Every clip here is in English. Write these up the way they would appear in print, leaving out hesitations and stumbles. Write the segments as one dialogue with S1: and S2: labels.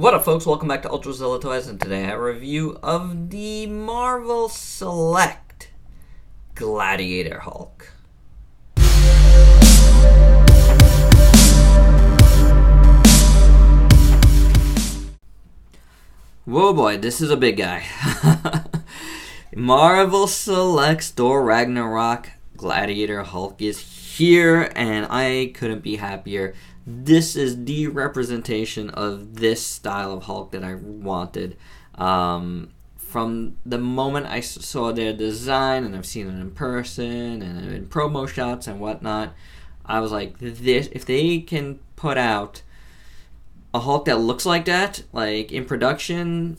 S1: What up, folks? Welcome back to ULTRAZILLA Toys, and today I have a review of the Marvel Select Gladiator Hulk. Whoa boy, this is a big guy. Marvel Select's THOR RAGNAROK Gladiator Hulk is here, and I couldn't be happier. This is the representation of this style of Hulk that I wanted. From the moment I saw their design, and I've seen it in person and in promo shots and whatnot, I was like, this, if they can put out a Hulk that looks like that, like in production,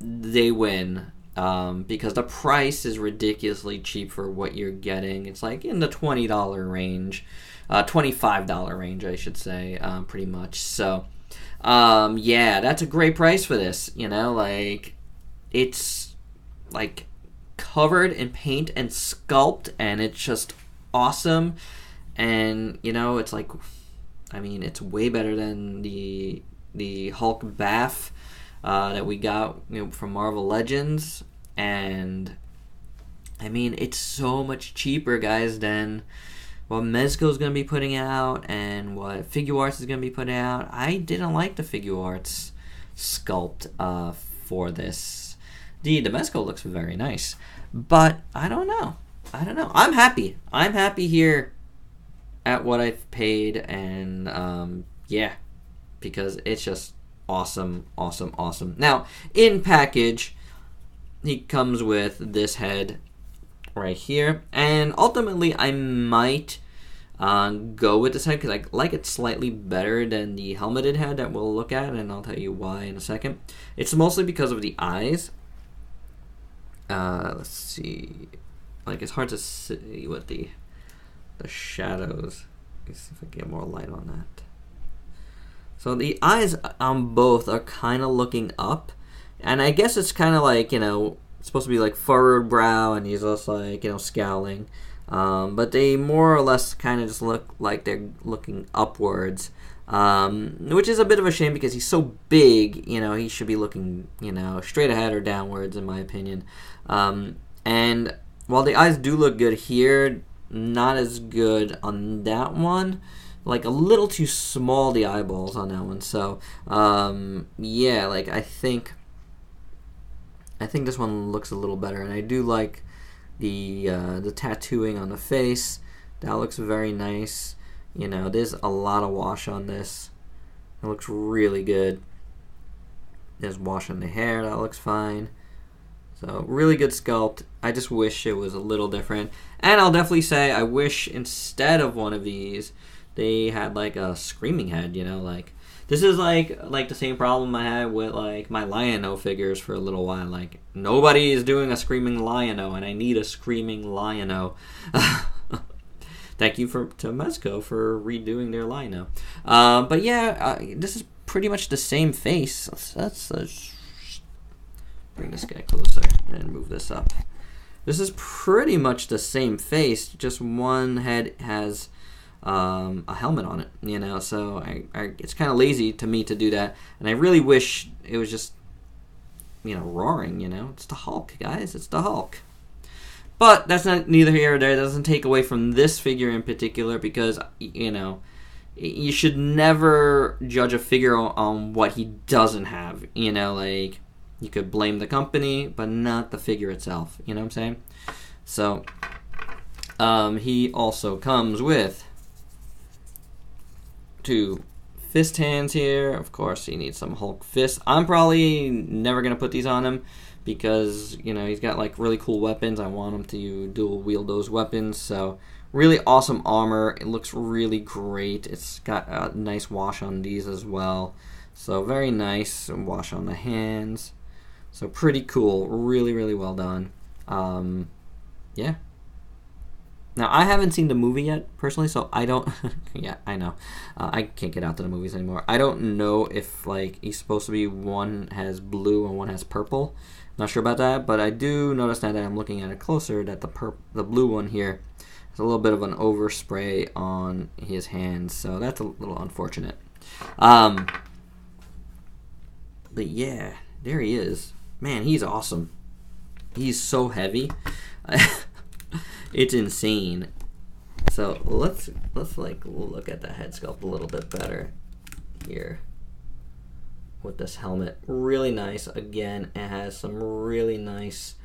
S1: they win. Because the price is ridiculously cheap for what you're getting. It's like in the $20 range. $25 range, I should say, pretty much. So, yeah, that's a great price for this. You know, like, it's like covered in paint and sculpt, and it's just awesome. And you know, it's like, I mean, it's way better than the Hulk Bath that we got, you know, from Marvel Legends. And I mean, it's so much cheaper, guys, than what Mezco's going to be putting out and what Figure Arts is going to be putting out. I didn't like the Figure Arts sculpt for this. The Mezco looks very nice, but I don't know. I'm happy. I'm happy here at what I've paid, and yeah, because it's just awesome. Now, in package, he comes with this head right here, and ultimately I might go with this head because I like it slightly better than the helmeted head that we'll look at, and I'll tell you why in a second. It's mostly because of the eyes. Let's see, like, it's hard to see with the shadows. Let's see if I can get more light on that. So the eyes on both are kind of looking up, and I guess it's kind of like, you know, it's supposed to be like furrowed brow, and he's just like, you know, scowling. But they more or less kind of just look like they're looking upwards, which is a bit of a shame because he's so big. You know, he should be looking, you know, straight ahead or downwards, in my opinion. And while the eyes do look good here, not as good on that one. Like a little too small, the eyeballs on that one. So yeah, like I think this one looks a little better, and I do like the tattooing on the face. That looks very nice. You know, there's a lot of wash on this. It looks really good. There's wash on the hair. That looks fine. So really good sculpt. I just wish it was a little different. And I'll definitely say I wish instead of one of these, they had like a screaming head, you know, like this is like the same problem I had with like my Lion-O figures for a little while. Like nobody is doing a screaming Lion-O, and I need a screaming Lion-O. Thank you to Mezco for redoing their Lion-O. But yeah, this is pretty much the same face. Let's bring this guy closer and move this up. This is pretty much the same face, just one head has a helmet on it, you know, so it's kind of lazy to me to do that, and I really wish it was just, you know, roaring, you know. It's the Hulk, guys, it's the Hulk. But that's not neither here or there. It doesn't take away from this figure in particular, because, you know, you should never judge a figure on what he doesn't have, you know, like, you could blame the company, but not the figure itself, you know what I'm saying? So, he also comes with two fist hands here. Of course, he needs some Hulk fists. I'm probably never going to put these on him because, you know, he's got like really cool weapons. I want him to dual wield those weapons. So, really awesome armor. It looks really great. It's got a nice wash on these as well. So, very nice wash on the hands. So, pretty cool. Really well done. Yeah. Now, I haven't seen the movie yet, personally, so I don't... yeah, I know. I can't get out to the movies anymore. I don't know if, like, he's supposed to be one has blue and one has purple. Not sure about that, but I do notice now that I'm looking at it closer that the blue one here has a little bit of an overspray on his hands, so that's a little unfortunate. But yeah, there he is. Man, he's awesome. He's so heavy. It's insane. So let's like look at the head sculpt a little bit better here with this helmet. Really nice. Again, it has some really nice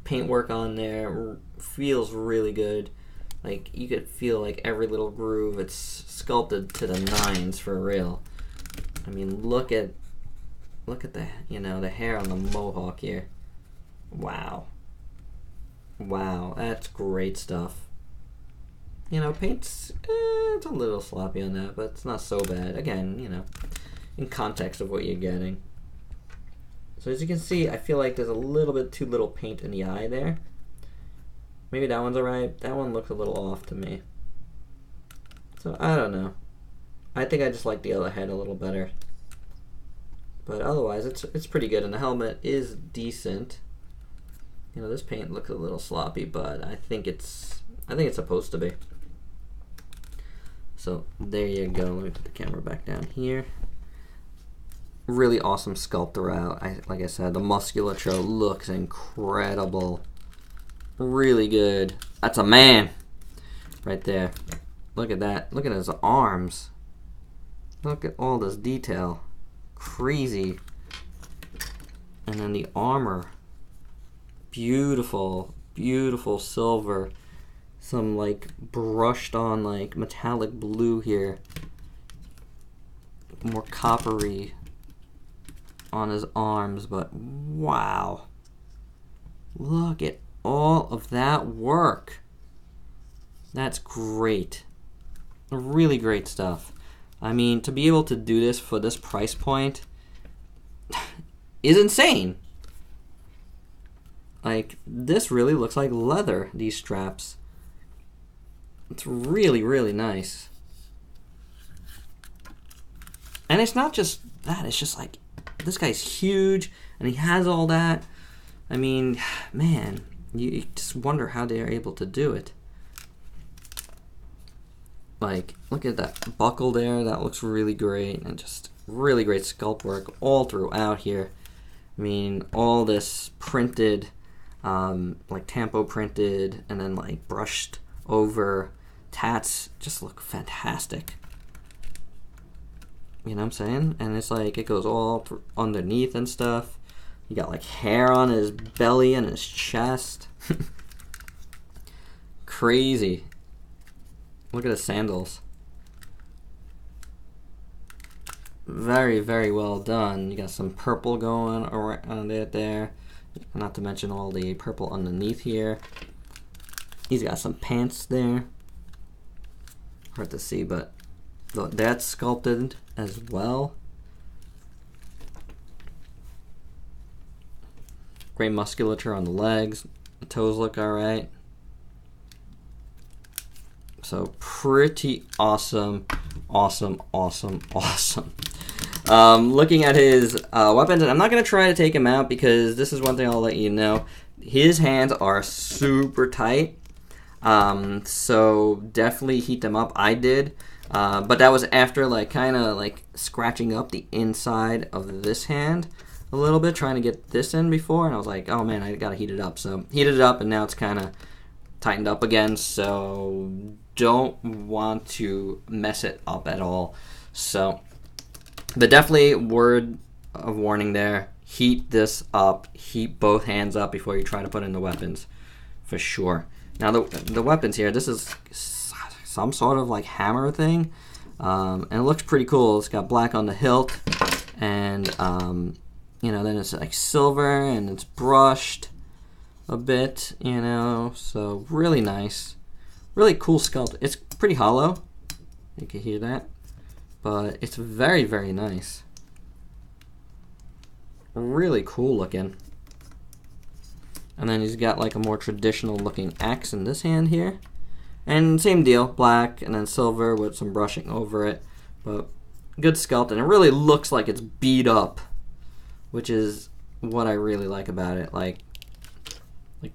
S1: paintwork on there. Feels really good. Like you could feel like every little groove. It's sculpted to the nines for real. I mean, look at the, you know, the hair on the mohawk here. Wow. Wow, that's great stuff. You know, paint's it's a little sloppy on that, but it's not so bad. Again, you know, in context of what you're getting. So as you can see, I feel like there's a little bit too little paint in the eye there. Maybe that one's alright. That one looks a little off to me. So I don't know. I think I just like the other head a little better. But otherwise, it's pretty good, and the helmet is decent. You know, this paint looks a little sloppy, but I think it's supposed to be. So there you go. Let me put the camera back down here. Really awesome sculpt throughout. Like I said, the musculature looks incredible. Really good. That's a man right there. Look at that. Look at his arms. Look at all this detail. Crazy. And then the armor. Beautiful, beautiful silver. Some like brushed on like metallic blue here. More coppery on his arms, but wow. Look at all of that work. That's great. Really great stuff. I mean, to be able to do this for this price point is insane. Like, this really looks like leather, these straps. It's really, really nice. And it's not just that, it's just like, this guy's huge, and he has all that. I mean, man, you just wonder how they are able to do it. Like, look at that buckle there, that looks really great, and just really great sculpt work all throughout here. I mean, all this printed, like tampo printed, and then like brushed over tats just look fantastic. You know what I'm saying? And it's like, it goes all underneath and stuff. You got like hair on his belly and his chest. Crazy. Look at his sandals. Very, very well done. You got some purple going around it there. Not to mention all the purple underneath here. He's got some pants there. Hard to see, but that's sculpted as well. Great musculature on the legs. The toes look alright. So pretty awesome, awesome, awesome, awesome. Looking at his weapons, and I'm not going to try to take him out because this is one thing I'll let you know. His hands are super tight, so definitely heat them up. I did, but that was after like kind of like scratching up the inside of this hand a little bit, trying to get this in before, and I was like, oh man, I got to heat it up. So heated it up, and now it's kind of tightened up again, so don't want to mess it up at all. So, but definitely word of warning there, heat this up, heat both hands up before you try to put in the weapons, for sure. Now the weapons here, this is some sort of like hammer thing, and it looks pretty cool. It's got black on the hilt, and you know, then it's like silver, and it's brushed a bit, you know, so really nice. Really cool sculpt. It's pretty hollow. You can hear that. But it's very, very nice. Really cool looking. And then he's got like a more traditional looking axe in this hand here. And same deal, black and then silver with some brushing over it. But good sculpt, and it really looks like it's beat up, which is what I really like about it. Like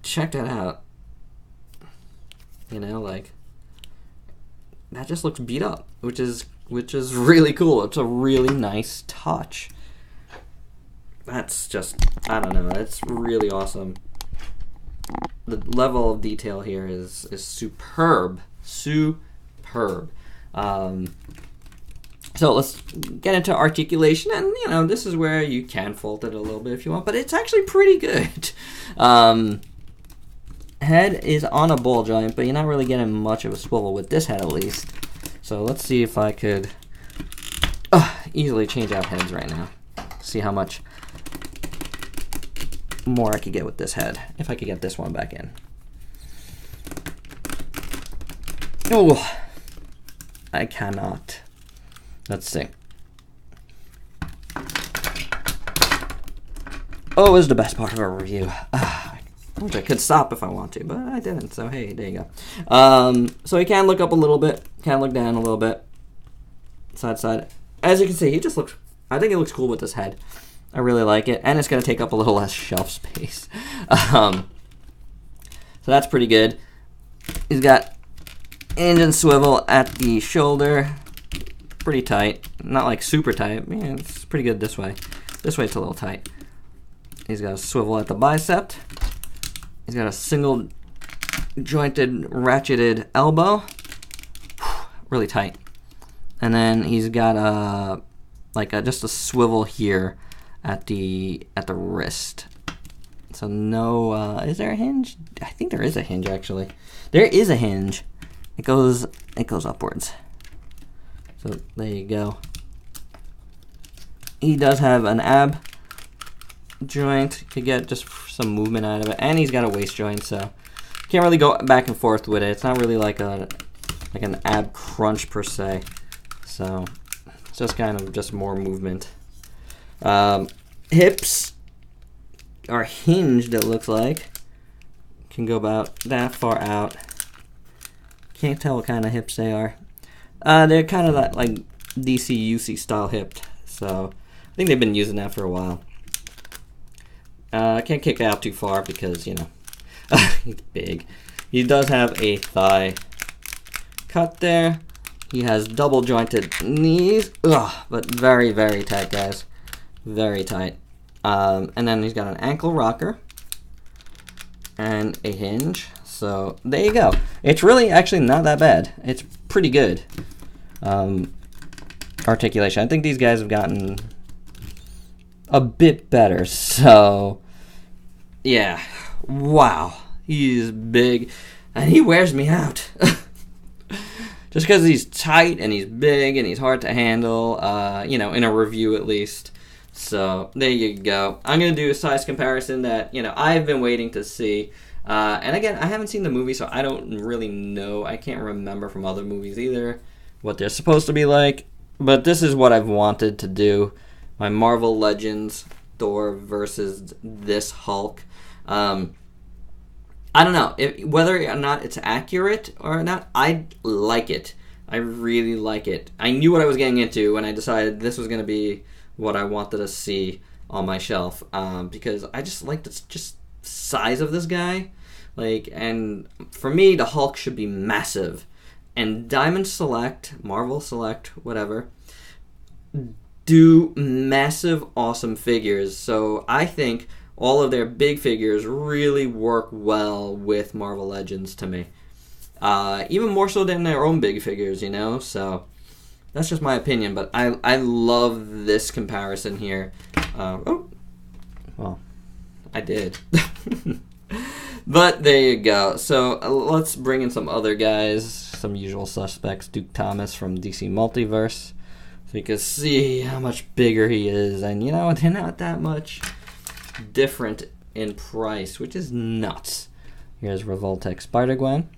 S1: check that out. You know, like that just looks beat up, which is really cool. It's a really nice touch. that's just, I don't know, it's really awesome. The level of detail here is superb. Superb. So let's get into articulation, and you know, this is where you can fault it a little bit if you want, but it's actually pretty good. Head is on a ball joint, but you're not really getting much of a swivel with this head at least. So let's see if I could easily change out heads right now. See how much more I could get with this head, if I could get this one back in. Oh, I cannot. Let's see. Oh, this is the best part of a review. Which I could stop if I want to, but I didn't, so hey, there you go. So he can look up a little bit, can look down a little bit. Side to side. As you can see, he just looks, I think it looks cool with this head. I really like it, and it's going to take up a little less shelf space. So that's pretty good. He's got engine swivel at the shoulder. Pretty tight. Not like super tight. Yeah, it's pretty good this way. This way it's a little tight. He's got a swivel at the bicep. He's got a single jointed ratcheted elbow. Really tight. And then he's got just a swivel here at the wrist. So no, is there a hinge? I think there is a hinge actually. There is a hinge. It goes upwards. So there you go. He does have an ab joint. You could get just some movement out of it, and he's got a waist joint, so can't really go back and forth with it. It's not really like an ab crunch per se. So it's just kind of just more movement. Hips are hinged, it looks like. Can go about that far out. Can't tell what kind of hips they are. They're kind of that like DC UC style hip. So I think they've been using that for a while. I can't kick out too far because, you know, he's big. He does have a thigh cut there. He has double jointed knees, but very, very tight, guys. Very tight. And then he's got an ankle rocker and a hinge. So there you go. It's really actually not that bad. It's pretty good. Articulation. I think these guys have gotten a bit better. So yeah, wow, he's big and he wears me out. Just because he's tight and he's big and he's hard to handle, you know, in a review at least. So there you go. I'm going to do a size comparison that, you know, I've been waiting to see. And again, I haven't seen the movie, so I don't really know. I can't remember from other movies either what they're supposed to be like. But this is what I've wanted to do. My Marvel Legends Thor versus this Hulk. I don't know whether or not it's accurate or not. I like it. I really like it. I knew what I was getting into when I decided this was going to be what I wanted to see on my shelf, because I just like the just size of this guy. Like, and for me, the Hulk should be massive. And Diamond Select, Marvel Select, whatever, do massive, awesome figures. So I think all of their big figures really work well with Marvel Legends to me. Even more so than their own big figures, you know? So that's just my opinion, but I love this comparison here. Oh, well, I did. But there you go. So let's bring in some other guys, some usual suspects. Duke Thomas from DC Multiverse. So you can see how much bigger he is. And, you know, they're not that much different in price, which is nuts. Here's Revoltech Spider-Gwen.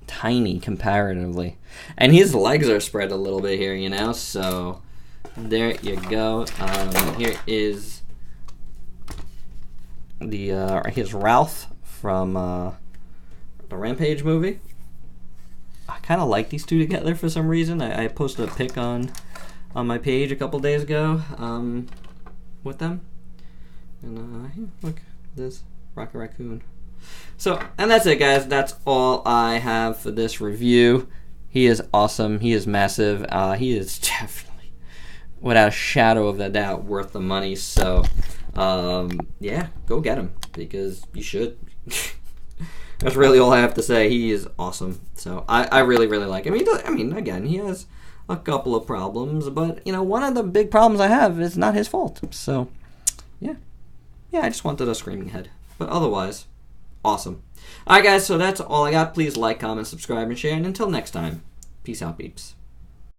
S1: Tiny comparatively. And his legs are spread a little bit here, you know. So there you go. Here is here's Ralph from the Rampage movie. I kind of like these two together for some reason. I posted a pic on my page a couple days ago with them. And here, look, this Rocket Raccoon. So, and that's it, guys. That's all I have for this review. He is awesome. He is massive. He is definitely without a shadow of a doubt worth the money. So, yeah, go get him because you should. That's really all I have to say. He is awesome. So I really, really like him. Again, he has a couple of problems, but one of the big problems I have is not his fault. So, yeah, I just wanted a screaming head, but otherwise, awesome. All right, guys. So that's all I got. Please like, comment, subscribe, and share. And until next time, peace out, peeps.